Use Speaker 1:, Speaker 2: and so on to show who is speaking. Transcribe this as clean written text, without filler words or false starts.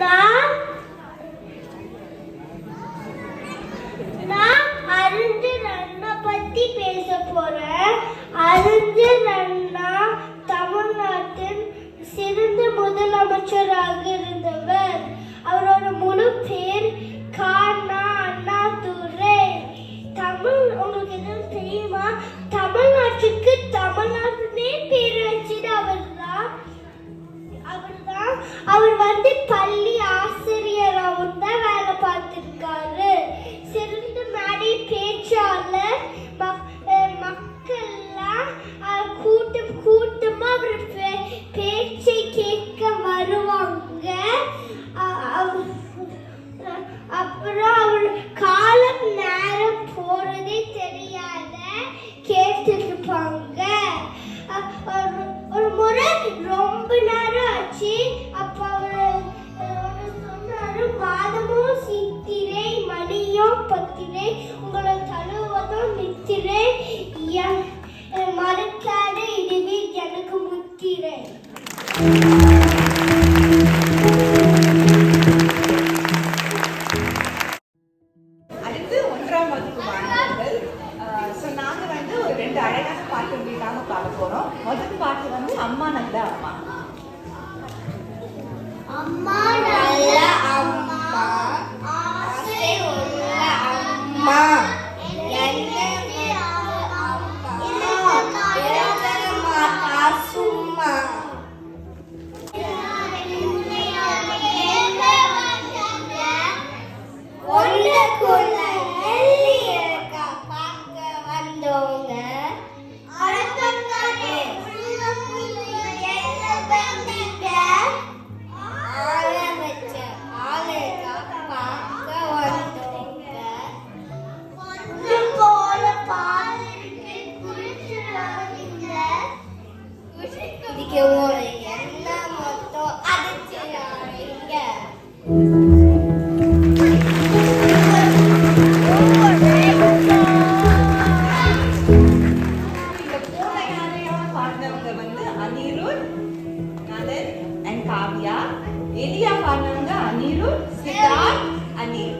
Speaker 1: நான் அறிஞர் அண்ணா பத்தி பேச போறேன். அறிஞர் அண்ணா தமிழ்நாட்டின் சிறந்த முதலமைச்சராக இருந்தவர். அவரோட முழு பேர் கானா அண்ணாதுரை. உங்களுக்கு எதுவும் தெரியுமா? தமிழ்நாட்டுக்கு தமிழ்நாட்டுனே பேர் வச்சது அவர்தான். அவர் பள்ளி ஆசிரியராகவும் தான் வேலை பார்த்திருக்காரு. சிறந்த மேடை பேச்சாளர். மக்கள்லாம் கூட்டமா அவர் பேச்சை கேட்க வருவாங்க. அப்புறம் அவர் காலம் நேரம் போறதே தெரியாத கேட்டுட்டு இருப்பாங்க. ஒரு முறை ரொம்ப நேரம் ஆச்சு. அப்ப அவர் சொன்னாரு, மாதமோ சித்திரை மணியோ பத்திரை உங்களை தழுவதும் நித்திரை மறக்காத இதுவே எனக்கு முத்திரை.
Speaker 2: அடுத்து 1ஆம் வகுப்பு மாணவர்கள். நாங்க ஒரு 2 அழகான பாட்டு உங்களுக்காக பாட போறோம். முதல் பாட்டு அம்மா நல்ல அம்மா.
Speaker 1: அம்மா நல்ல அம்மா, ஆசை உள்ள அம்மா, சும்மா
Speaker 2: அனிருத், நலன் and காவ்யா. எலியா பாடினவங்க அனிருத், சித்தார்த், அனில்.